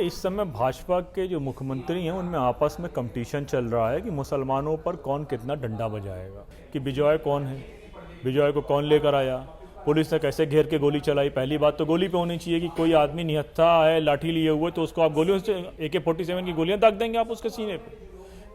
इस समय भाजपा के जो मुख्यमंत्री हैं उनमें आपस में कंपटीशन चल रहा है कि मुसलमानों पर कौन कितना डंडा बजाएगा, कि विजय कौन है, विजय को कौन लेकर आया, पुलिस ने कैसे घेर के गोली चलाई। पहली बात तो गोली पे होनी चाहिए कि कोई आदमी निहत्था है लाठी लिए हुए तो उसको आप गोलियों से AK-47 की गोलियां दाग देंगे आप उसके सीने पे।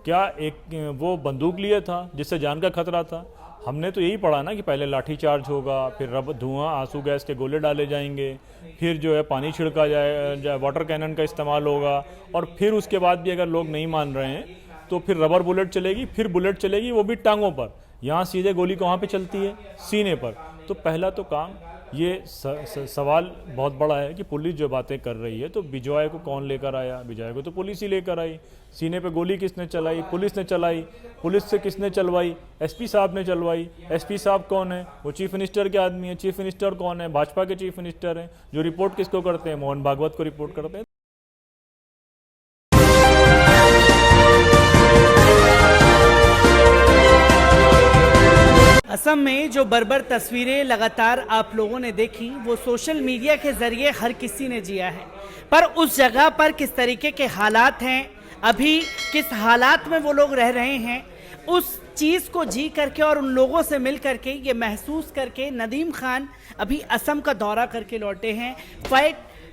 क्या एक वो बंदूक लिए था जिससे जान का खतरा था। हमने तो यही पढ़ा ना कि पहले लाठी चार्ज होगा, फिर धुआं आंसू गैस के गोले डाले जाएंगे, फिर जो है पानी छिड़का जाए, वाटर कैनन का इस्तेमाल होगा, और फिर उसके बाद भी अगर लोग नहीं मान रहे हैं तो फिर रबर बुलेट चलेगी, फिर बुलेट चलेगी वो भी टांगों पर। यहाँ सीधे गोली कहाँ पे चलती है, सीने पर। तो पहला तो काम ये सवाल बहुत बड़ा है कि पुलिस जो बातें कर रही है तो विजय को कौन लेकर आया, विजय को तो पुलिस ही लेकर आई। सीने पे गोली किसने चलाई, पुलिस ने चलाई। पुलिस से किसने चलवाई, SP साहब ने चलवाई। SP साहब कौन है, वो चीफ मिनिस्टर के आदमी है। चीफ मिनिस्टर कौन है, भाजपा के चीफ मिनिस्टर हैं, जो रिपोर्ट किसको करते हैं, मोहन भागवत को रिपोर्ट करते हैं। असम में जो बर्बर तस्वीरें लगातार आप लोगों ने देखी वो सोशल मीडिया के जरिए हर किसी ने जिया है, पर उस जगह पर किस तरीके के हालात हैं, अभी किस हालात में वो लोग रह रहे हैं, उस चीज़ को जी करके और उन लोगों से मिल करके ये महसूस करके नदीम खान अभी असम का दौरा करके लौटे हैं।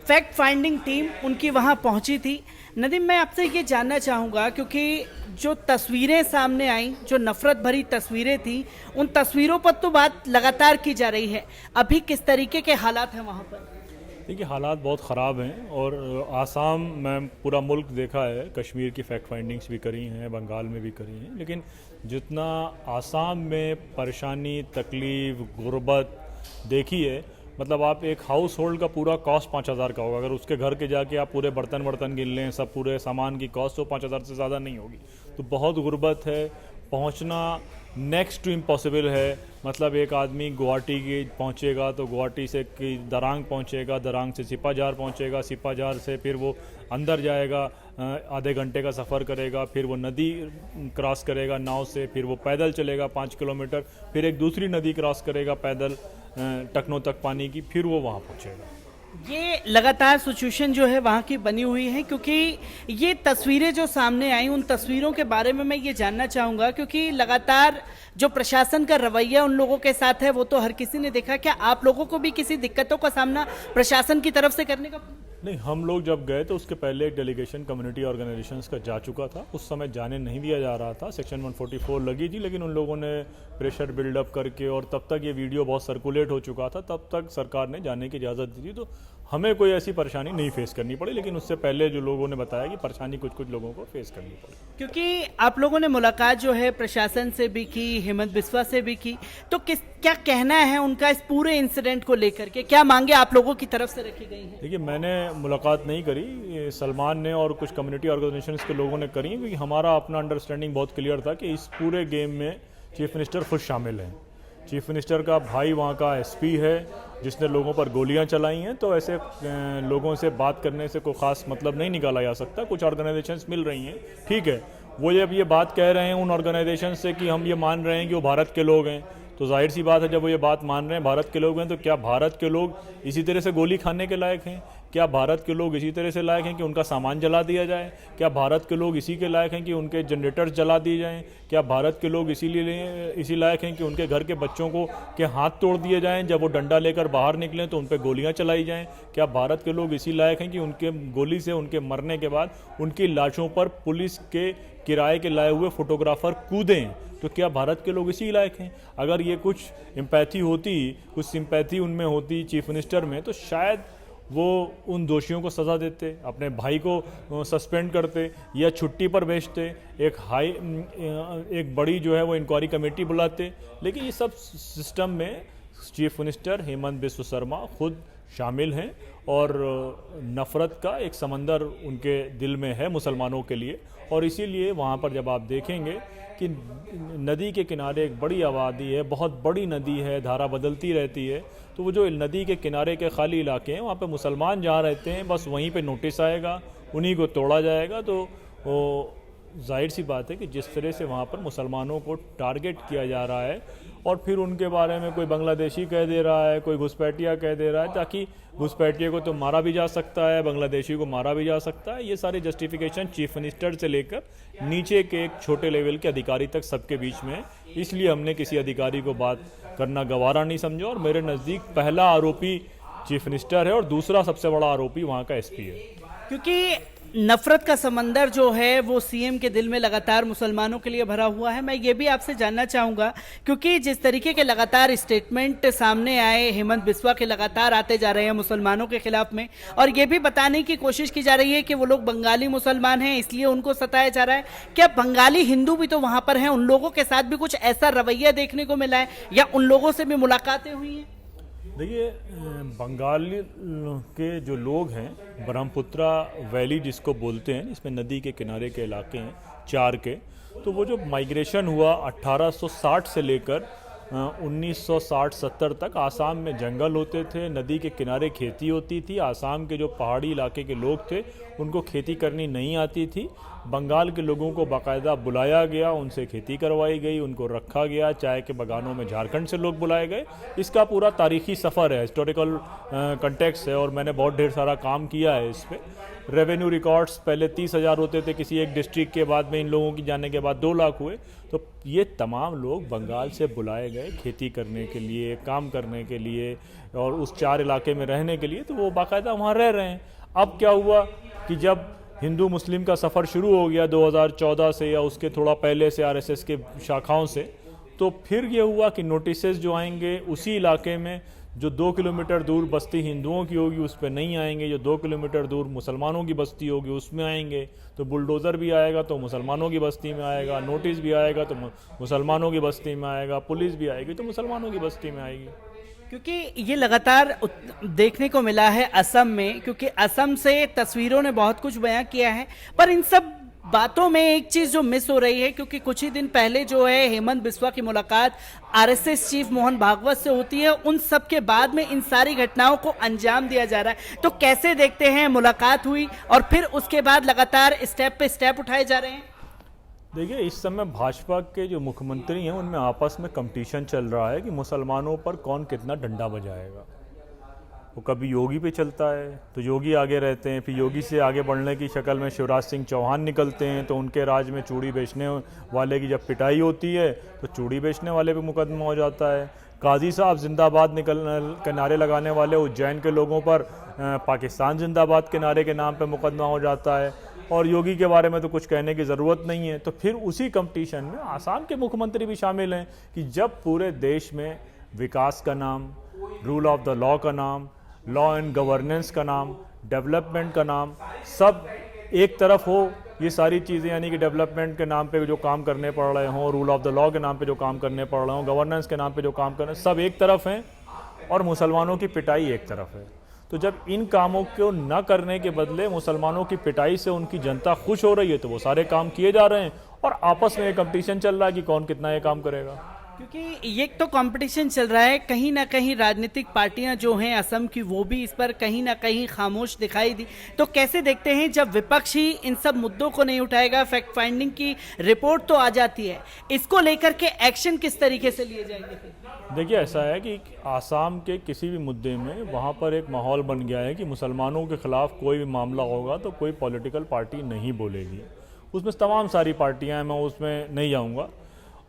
फैक्ट फाइंडिंग टीम उनकी वहाँ पहुँची थी। नदीम, मैं आपसे ये जानना चाहूँगा, क्योंकि जो तस्वीरें सामने आई, जो नफरत भरी तस्वीरें थी, उन तस्वीरों पर तो बात लगातार की जा रही है, अभी किस तरीके के हालात हैं वहाँ पर? देखिए, हालात बहुत ख़राब हैं और आसाम में पूरा मुल्क देखा है, कश्मीर की फैक्ट फाइंडिंग्स भी करी हैं, बंगाल में भी करी हैं, लेकिन जितना आसाम में परेशानी, तकलीफ़, गुर्बत देखी है, मतलब आप एक हाउस होल्ड का पूरा कॉस्ट 5,000 का होगा। अगर उसके घर के जाके आप पूरे बर्तन गिन लें, सब पूरे सामान की कॉस्ट तो 5,000 से ज़्यादा नहीं होगी। तो बहुत गुर्बत है, पहुंचना नेक्स्ट टू इम्पॉसिबल है। मतलब एक आदमी गुवाहाटी की पहुंचेगा तो गुवाहाटी से दरांग पहुंचेगा, दरांग से सिपाजार पहुंचेगा, सिपाजार से फिर वो अंदर जाएगा, आधे घंटे का सफ़र करेगा, फिर वो नदी क्रॉस करेगा नाव से, फिर वो पैदल चलेगा 5 किलोमीटर, फिर एक दूसरी नदी क्रॉस करेगा पैदल टखनों तक पानी की, फिर वो वहाँ पहुँचेगा। ये लगातार सिचुएशन जो है वहाँ की बनी हुई है, क्योंकि ये तस्वीरें जो सामने आई उन तस्वीरों के बारे में मैं ये जानना चाहूँगा, क्योंकि लगातार जो प्रशासन का रवैया उन लोगों के साथ है वो तो हर किसी ने देखा। क्या आप लोगों को भी किसी दिक्कतों का सामना प्रशासन की तरफ से करने का? नहीं, हम लोग जब गए तो उसके पहले एक डेलीगेशन कम्युनिटी ऑर्गेनाइजेशंस का जा चुका था। उस समय जाने नहीं दिया जा रहा था, सेक्शन 144 लगी थी, लेकिन उन लोगों ने प्रेशर बिल्डअप करके, और तब तक ये वीडियो बहुत सर्कुलेट हो चुका था, तब तक सरकार ने जाने की इजाज़त दी थी। तो हमें कोई ऐसी परेशानी नहीं फेस करनी पड़ी, लेकिन उससे पहले जो लोगों ने बताया कि परेशानी कुछ लोगों को फेस करनी पड़ी। क्योंकि आप लोगों ने मुलाकात जो है प्रशासन से भी की, हेमंत बिस्वा से भी की, तो क्या कहना है उनका इस पूरे इंसिडेंट को लेकर के, क्या मांगे आप लोगों की तरफ से रखी गई हैं? देखिए, मैंने मुलाकात नहीं करी, सलमान ने और कुछ कम्युनिटी ऑर्गेनाइजेशंस के लोगों ने करी, क्योंकि हमारा अपना अंडरस्टैंडिंग बहुत क्लियर था कि इस पूरे गेम में चीफ मिनिस्टर खुद शामिल हैं। चीफ मिनिस्टर का भाई वहाँ का SP है जिसने लोगों पर गोलियां चलाई हैं, तो ऐसे लोगों से बात करने से कोई ख़ास मतलब नहीं निकाला जा सकता। कुछ ऑर्गेनाइजेशंस मिल रही हैं, ठीक है, वो जब ये बात कह रहे हैं उन ऑर्गेनाइजेशन से कि हम ये मान रहे हैं कि वो भारत के लोग हैं, तो जाहिर सी बात है जब वो ये बात मान रहे हैं भारत के लोग हैं, तो क्या भारत के लोग इसी तरह से गोली खाने के लायक हैं? क्या भारत के लोग इसी तरह से लायक हैं कि उनका सामान जला दिया जाए? क्या भारत के लोग इसी के लायक हैं कि उनके जनरेटर्स जला दिए जाएं? क्या भारत के लोग इसी लायक हैं कि उनके घर के बच्चों को के हाथ तोड़ दिए जाएं, जब वो डंडा लेकर बाहर निकलें तो उन पर गोलियां चलाई जाएं? क्या भारत के लोग इसी लायक हैं कि उनके गोली से उनके मरने के बाद उनकी लाशों पर पुलिस के किराए के लाए हुए फोटोग्राफर कूदें? तो क्या भारत के लोग इसी लायक हैं? अगर ये कुछ एम्पैथी होती, कुछ सिंपैथी उनमें होती चीफ मिनिस्टर में, तो शायद वो उन दोषियों को सज़ा देते, अपने भाई को सस्पेंड करते या छुट्टी पर भेजते, एक बड़ी जो है वो इंक्वायरी कमेटी बुलाते। लेकिन ये सब सिस्टम में चीफ मिनिस्टर हेमंत बिस्वा शर्मा खुद शामिल हैं और नफ़रत का एक समंदर उनके दिल में है मुसलमानों के लिए। और इसीलिए वहाँ पर जब आप देखेंगे कि नदी के किनारे एक बड़ी आबादी है, बहुत बड़ी नदी है, धारा बदलती रहती है, तो वो जो नदी के किनारे के खाली इलाके हैं वहाँ पे मुसलमान जहाँ रहते हैं बस वहीं पे नोटिस आएगा, उन्हीं को तोड़ा जाएगा। तो वो जाहिर सी बात है कि जिस तरह से वहाँ पर मुसलमानों को टारगेट किया जा रहा है और फिर उनके बारे में कोई बांग्लादेशी कह दे रहा है, कोई घुसपैठिया कह दे रहा है, ताकि घुसपैठिए को तो मारा भी जा सकता है, बांग्लादेशी को मारा भी जा सकता है। ये सारे जस्टिफिकेशन चीफ मिनिस्टर से लेकर नीचे के एक छोटे लेवल के अधिकारी तक सबके बीच में है। इसलिए हमने किसी अधिकारी को बात करना गवारा नहीं समझा, और मेरे नज़दीक पहला आरोपी चीफ मिनिस्टर है और दूसरा सबसे बड़ा आरोपी वहाँ का एसपी है। क्योंकि नफरत का समंदर जो है वो सीएम के दिल में लगातार मुसलमानों के लिए भरा हुआ है। मैं ये भी आपसे जानना चाहूँगा, क्योंकि जिस तरीके के लगातार स्टेटमेंट सामने आए, हेमंत बिस्वा के लगातार आते जा रहे हैं मुसलमानों के खिलाफ में, और ये भी बताने की कोशिश की जा रही है कि वो लोग बंगाली मुसलमान हैं इसलिए उनको सताया जा रहा है। क्या बंगाली हिंदू भी तो वहाँ पर हैं, उन लोगों के साथ भी कुछ ऐसा रवैया देखने को मिला है, या उन लोगों से भी मुलाकातें हुई हैं? देखिए, बंगाली के जो लोग हैं, ब्रह्मपुत्रा वैली जिसको बोलते हैं, इसमें नदी के किनारे के इलाके हैं 4 के, तो वो जो माइग्रेशन हुआ 1860 से लेकर 1960-70 तक, आसाम में जंगल होते थे, नदी के किनारे खेती होती थी। आसाम के जो पहाड़ी इलाके के लोग थे उनको खेती करनी नहीं आती थी। बंगाल के लोगों को बाकायदा बुलाया गया, उनसे खेती करवाई गई, उनको रखा गया। चाय के बागानों में झारखंड से लोग बुलाए गए। इसका पूरा तारीखी सफ़र है, हिस्टोरिकल कंटेक्स्ट है, और मैंने बहुत ढेर सारा काम किया है इस पर। रेवेन्यू रिकॉर्ड्स पहले 30,000 होते थे किसी एक डिस्ट्रिक्ट के, बाद में इन लोगों की जाने के बाद 2 लाख हुए। तो ये तमाम लोग बंगाल से बुलाए गए खेती करने के लिए, काम करने के लिए, और उस 4 इलाके में रहने के लिए, तो वो बाकायदा वहाँ रह रहे हैं। अब क्या हुआ कि जब हिंदू मुस्लिम का सफ़र शुरू हो गया 2014 से या उसके थोड़ा पहले से आरएसएस के शाखाओं से, तो फिर ये हुआ कि नोटिसेस जो आएंगे उसी इलाके में, जो 2 किलोमीटर दूर बस्ती हिंदुओं की होगी उस पर नहीं आएंगे, जो 2 किलोमीटर दूर मुसलमानों की बस्ती होगी उसमें आएंगे। तो बुलडोज़र भी आएगा तो मुसलमानों की बस्ती में आएगा, नोटिस भी आएगा तो मुसलमानों की बस्ती में आएगा, पुलिस भी आएगी तो मुसलमानों की बस्ती में आएगी। क्योंकि ये लगातार देखने को मिला है असम में, क्योंकि असम से तस्वीरों ने बहुत कुछ बयां किया है, पर इन सब बातों में एक चीज जो मिस हो रही है, क्योंकि कुछ ही दिन पहले जो है हेमंत बिस्वा की मुलाकात आरएसएस चीफ मोहन भागवत से होती है, उन सब के बाद में इन सारी घटनाओं को अंजाम दिया जा रहा है। तो कैसे देखते हैं, मुलाकात हुई और फिर उसके बाद लगातार स्टेप पे स्टेप उठाए जा रहे हैं? देखिए, इस समय भाजपा के जो मुख्यमंत्री हैं उनमें आपस में कंपटीशन चल रहा है कि मुसलमानों पर कौन कितना डंडा बजाएगा। वो कभी योगी पे चलता है तो योगी आगे रहते हैं, फिर योगी से आगे बढ़ने की शक्ल में शिवराज सिंह चौहान निकलते हैं, तो उनके राज में चूड़ी बेचने वाले की जब पिटाई होती है तो चूड़ी बेचने वाले पे मुकदमा हो जाता है। काजी साहब जिंदाबाद के नारे लगाने वाले उज्जैन के लोगों पर पाकिस्तान जिंदाबाद के नारे के नाम पे मुकदमा हो जाता है, और योगी के बारे में तो कुछ कहने की ज़रूरत नहीं है। तो फिर उसी कंपटीशन में आसाम के मुख्यमंत्री भी शामिल हैं कि जब पूरे देश में विकास का नाम, रूल ऑफ द लॉ का नाम, लॉ एंड गवर्नेंस का नाम, डेवलपमेंट का नाम, सब एक तरफ हो, ये सारी चीज़ें, यानी कि डेवलपमेंट के नाम पे जो काम करने पड़ रहे हों, रूल ऑफ द लॉ के नाम पे जो काम करने पड़ रहे हों, गवर्नेंस के नाम पे जो काम कर रहे हैं, सब एक तरफ हैं और मुसलमानों की पिटाई एक तरफ है। तो जब इन कामों को न करने के बदले मुसलमानों की पिटाई से उनकी जनता खुश हो रही है, तो वो सारे काम किए जा रहे हैं और आपस में ये कंपटीशन चल रहा है कि कौन कितना ये काम करेगा। क्योंकि ये तो कंपटीशन चल रहा है, कहीं ना कहीं राजनीतिक पार्टियां जो हैं असम की वो भी इस पर कहीं ना कहीं खामोश दिखाई दी। तो कैसे देखते हैं जब विपक्ष ही इन सब मुद्दों को नहीं उठाएगा, फैक्ट फाइंडिंग की रिपोर्ट तो आ जाती है, इसको लेकर के एक्शन किस तरीके से लिए जाएंगे? देखिए, ऐसा है कि आसाम के किसी भी मुद्दे में वहाँ पर एक माहौल बन गया है कि मुसलमानों के खिलाफ कोई भी मामला होगा तो कोई पॉलिटिकल पार्टी नहीं बोलेगी। उसमें तमाम सारी पार्टियाँ हैं, मैं उसमें नहीं जाऊँगा।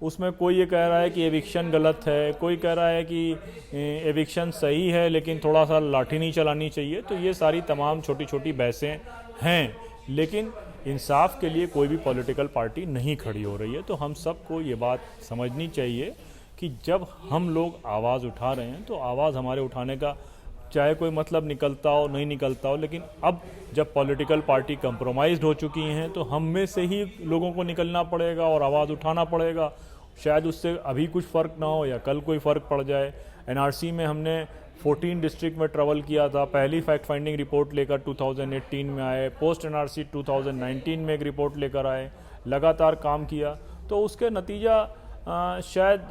उसमें कोई ये कह रहा है कि एविक्शन गलत है, कोई कह रहा है कि एविक्शन सही है लेकिन थोड़ा सा लाठी नहीं चलानी चाहिए। तो ये सारी तमाम छोटी छोटी बहसें हैं, लेकिन इंसाफ के लिए कोई भी पॉलिटिकल पार्टी नहीं खड़ी हो रही है। तो हम सबको ये बात समझनी चाहिए कि जब हम लोग आवाज़ उठा रहे हैं तो आवाज़ हमारे उठाने का चाहे कोई मतलब निकलता हो नहीं निकलता हो, लेकिन अब जब पॉलिटिकल पार्टी कंप्रोमाइज़्ड हो चुकी हैं तो हम में से ही लोगों को निकलना पड़ेगा और आवाज़ उठाना पड़ेगा। शायद उससे अभी कुछ फ़र्क ना हो या कल कोई फ़र्क पड़ जाए। एनआरसी में हमने 14 डिस्ट्रिक्ट में ट्रैवल किया था, पहली फैक्ट फाइंडिंग रिपोर्ट लेकर 2018 में आए, पोस्ट एनआरसी 2019 में एक रिपोर्ट लेकर आए, लगातार काम किया। तो उसके नतीजा शायद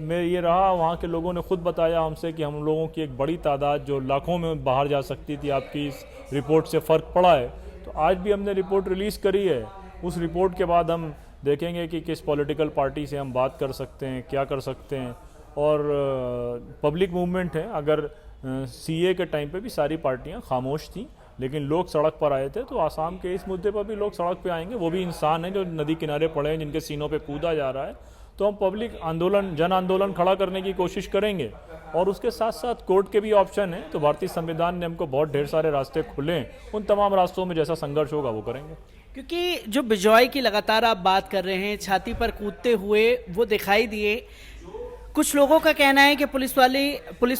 में ये रहा, वहाँ के लोगों ने खुद बताया हमसे कि हम लोगों की एक बड़ी तादाद जो लाखों में बाहर जा सकती थी, आपकी इस रिपोर्ट से फ़र्क पड़ा है। तो आज भी हमने रिपोर्ट रिलीज़ करी है, उस रिपोर्ट के बाद हम देखेंगे कि किस पॉलिटिकल पार्टी से हम बात कर सकते हैं, क्या कर सकते हैं। और पब्लिक मूवमेंट है। अगर सीए के टाइम पे भी सारी पार्टियां खामोश थी, लेकिन लोग सड़क पर आए थे, तो आसाम के इस मुद्दे पर भी लोग सड़क पे आएंगे। वो भी इंसान हैं जो नदी किनारे पड़े हैं, जिनके सीनों पे कूदा जा रहा है। तो हम पब्लिक आंदोलन, जन आंदोलन खड़ा करने की कोशिश करेंगे, और उसके साथ साथ कोर्ट के भी ऑप्शन है। तो भारतीय संविधान ने हमको बहुत ढेर सारे रास्ते खुले हैं, उन तमाम रास्तों में जैसा संघर्ष होगा वो करेंगे। क्योंकि जो बिजॉय की लगातार आप बात कर रहे हैं, छाती पर कूदते हुए वो दिखाई दिए। कुछ लोगों का कहना है कि पुलिस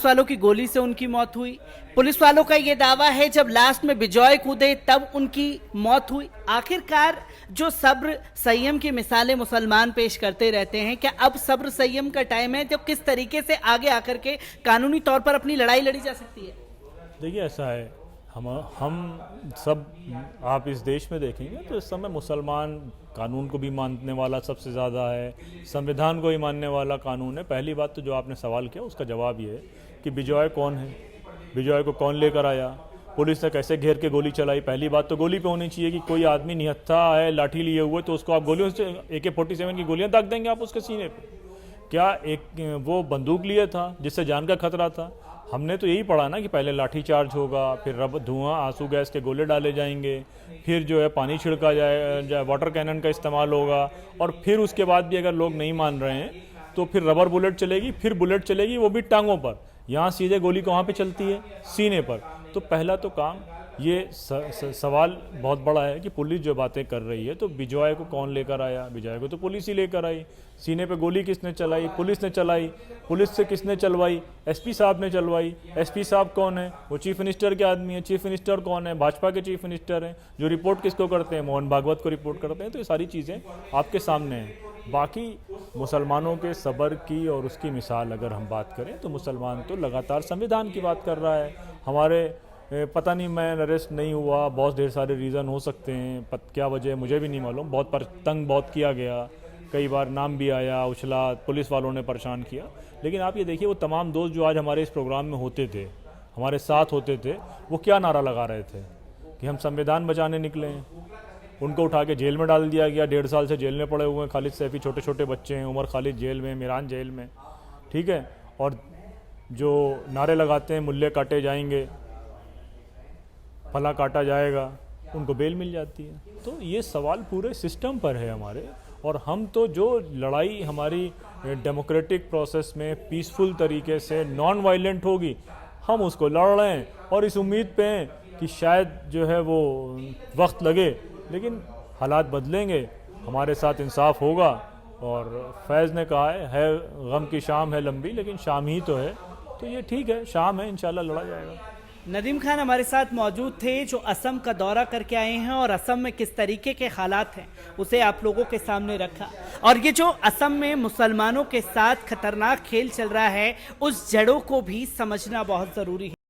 वालों की गोली से उनकी मौत हुई। पुलिस वालों का ये दावा है जब लास्ट में बिजॉय कूदे तब उनकी मौत हुई। आखिरकार जो सब्र संयम की मिसालें मुसलमान पेश करते रहते हैं, क्या अब सब्र संयम का टाइम है जब किस तरीके से आगे आकर के कानूनी तौर पर अपनी लड़ाई लड़ी जा सकती है? देखिए, ऐसा है, हम सब, आप इस देश में देखेंगे तो इस समय मुसलमान कानून को भी मानने वाला सबसे ज़्यादा है, संविधान को ही मानने वाला कानून है। पहली बात तो जो आपने सवाल किया उसका जवाब ये है कि बिजॉय कौन है, बिजॉय को कौन लेकर आया, पुलिस ने कैसे घेर के गोली चलाई। पहली बात तो गोली पे होनी चाहिए कि कोई आदमी निहत्था है, लाठी लिए हुए, तो उसको आप गोलियों से AK-47 की गोलियां दाग देंगे आप उसके सीने पे? क्या एक वो बंदूक लिए था जिससे जान का खतरा था? हमने तो यही पढ़ा ना कि पहले लाठी चार्ज होगा, फिर धुआं, आंसू गैस के गोले डाले जाएंगे, फिर जो है पानी छिड़का जाए, वाटर कैनन का इस्तेमाल होगा, और फिर उसके बाद भी अगर लोग नहीं मान रहे हैं तो फिर रबर बुलेट चलेगी, फिर बुलेट चलेगी, वो भी टांगों पर। यहाँ सीधे गोली कहाँ पे चलती है? सीने पर। तो पहला तो काम ये सवाल बहुत बड़ा है कि पुलिस जो बातें कर रही है, तो बिजॉय को कौन लेकर आया? बिजॉय को तो पुलिस ही लेकर आई। सीने पे गोली किसने चलाई? पुलिस ने चलाई। पुलिस से किसने चलवाई? SP साहब ने चलवाई। SP साहब कौन है? वो चीफ मिनिस्टर के आदमी है। चीफ मिनिस्टर कौन है? भाजपा के चीफ मिनिस्टर हैं, जो रिपोर्ट किसको करते हैं? मोहन भागवत को रिपोर्ट करते हैं। तो ये सारी चीज़ें आपके सामने हैं। बाकी मुसलमानों के सब्र की और उसकी मिसाल अगर हम बात करें, तो मुसलमान तो लगातार संविधान की बात कर रहा है। हमारे पता नहीं, मैं अरेस्ट नहीं हुआ, बहुत ढेर सारे रीज़न हो सकते हैं, क्या वजह मुझे भी नहीं मालूम। बहुत तंग बहुत किया गया, कई बार नाम भी आया, उछला, पुलिस वालों ने परेशान किया। लेकिन आप ये देखिए, वो तमाम दोस्त जो आज हमारे इस प्रोग्राम में होते थे, हमारे साथ होते थे, वो क्या नारा लगा रहे थे कि हम संविधान बचाने निकले हैं। उनको उठा के जेल में डाल दिया गया, 1.5 साल से जेल में पड़े हुए हैं। खालिद सैफी छोटे छोटे बच्चे हैं, उमर खालिद जेल में, मिरान जेल में, ठीक है। और जो नारे लगाते हैं मुल्ले काटे जाएंगे, फला काटा जाएगा, उनको बेल मिल जाती है। तो ये सवाल पूरे सिस्टम पर है हमारे। और हम तो जो लड़ाई हमारी डेमोक्रेटिक प्रोसेस में पीसफुल तरीके से नॉन वायलेंट होगी, हम उसको लड़ रहे हैं, और इस उम्मीद पे हैं कि शायद जो है वो वक्त लगे, लेकिन हालात बदलेंगे, हमारे साथ इंसाफ होगा। और फैज़ ने कहा है गम की शाम है लंबी, लेकिन शाम ही तो है। तो ये ठीक है, शाम है, इंशाल्लाह लड़ा जाएगा। नदीम खान हमारे साथ मौजूद थे, जो असम का दौरा करके आए हैं, और असम में किस तरीके के हालात हैं उसे आप लोगों के सामने रखा। और ये जो असम में मुसलमानों के साथ खतरनाक खेल चल रहा है, उस जड़ों को भी समझना बहुत ज़रूरी है।